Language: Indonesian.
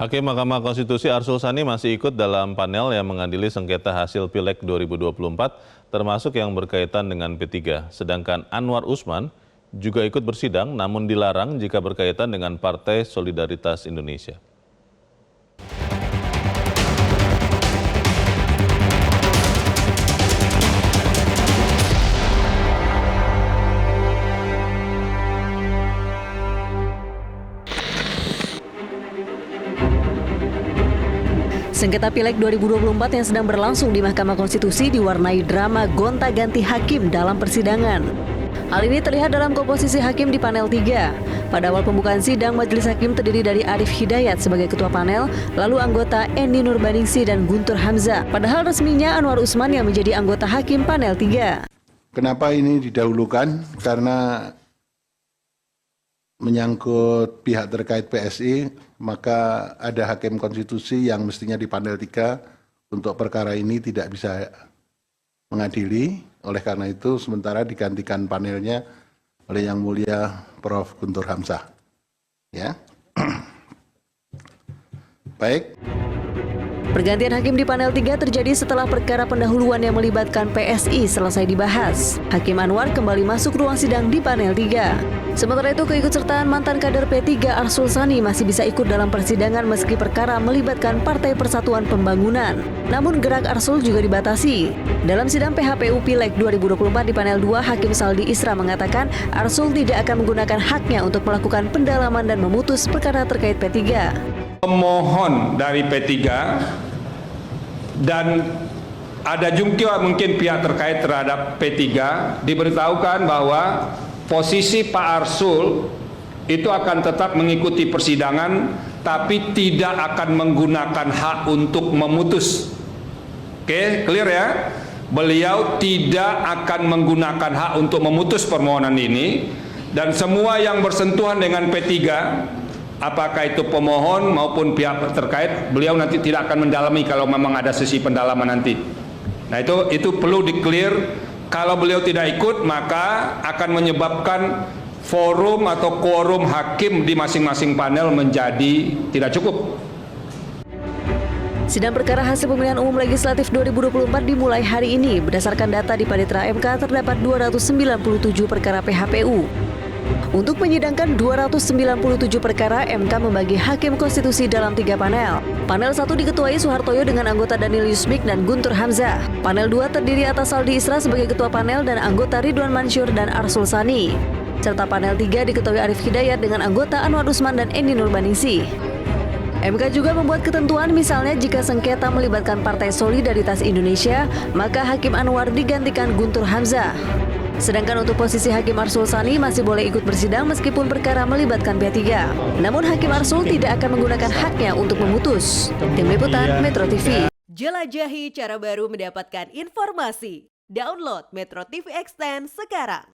Hakim Mahkamah Konstitusi Arsul Sani masih ikut dalam panel yang mengadili sengketa hasil Pileg 2024, termasuk yang berkaitan dengan P3. Sedangkan Anwar Usman juga ikut bersidang, namun dilarang jika berkaitan dengan Partai Solidaritas Indonesia. Sengketa Pileg 2024 yang sedang berlangsung di Mahkamah Konstitusi diwarnai drama gonta-ganti hakim dalam persidangan. Hal ini terlihat dalam komposisi hakim di panel 3. Pada awal pembukaan sidang, majelis hakim terdiri dari Arif Hidayat sebagai ketua panel, lalu anggota Eni Nurbaningsi dan Guntur Hamzah. Padahal resminya Anwar Usman yang menjadi anggota hakim panel 3. Kenapa ini didahulukan? Karena menyangkut pihak terkait PSI, maka ada hakim konstitusi yang mestinya di panel 3 untuk perkara ini tidak bisa mengadili. Oleh karena itu sementara digantikan panelnya oleh Yang Mulia Prof. Guntur Hamzah. Ya. Baik. Pergantian hakim di panel 3 terjadi setelah perkara pendahuluan yang melibatkan PSI selesai dibahas. Hakim Anwar kembali masuk ruang sidang di panel 3. Sementara itu keikutsertaan mantan kader P3 Arsul Sani masih bisa ikut dalam persidangan meski perkara melibatkan Partai Persatuan Pembangunan. Namun gerak Arsul juga dibatasi. Dalam sidang PHPU Pileg 2024 di panel 2, Hakim Saldi Isra mengatakan Arsul tidak akan menggunakan haknya untuk melakukan pendalaman dan memutus perkara terkait P3. Pemohon dari P3 dan ada juga mungkin pihak terkait terhadap P3 diberitahukan bahwa posisi Pak Arsul itu akan tetap mengikuti persidangan tapi tidak akan menggunakan hak untuk memutus. Oke, clear ya? Beliau tidak akan menggunakan hak untuk memutus permohonan ini dan semua yang bersentuhan dengan P3, apakah itu pemohon maupun pihak terkait, beliau nanti tidak akan mendalami kalau memang ada sesi pendalaman nanti. Nah itu perlu di-clear. Kalau beliau tidak ikut, maka akan menyebabkan forum atau quorum hakim di masing-masing panel menjadi tidak cukup. Sidang perkara hasil pemilihan umum legislatif 2024 dimulai hari ini. Berdasarkan data di Panitera MK, terdapat 297 perkara PHPU. Untuk menyidangkan 297 perkara, MK membagi hakim konstitusi dalam 3 panel. Panel 1 diketuai Soehartoyo dengan anggota Daniel Yusmik dan Guntur Hamzah. Panel 2 terdiri atas Saldi Isra sebagai ketua panel dan anggota Ridwan Mansyur dan Arsul Sani. Serta panel 3 diketuai Arif Hidayat dengan anggota Anwar Usman dan Eni Nurbaningsi. MK juga membuat ketentuan misalnya jika sengketa melibatkan Partai Solidaritas Indonesia, maka Hakim Anwar digantikan Guntur Hamzah. Sedangkan untuk posisi Hakim Arsul Sani masih boleh ikut bersidang meskipun perkara melibatkan P3. Namun Hakim Arsul tidak akan menggunakan haknya untuk memutus. Tim Liputan Metro TV. Jelajahi cara baru mendapatkan informasi. Download Metro TV Extend sekarang.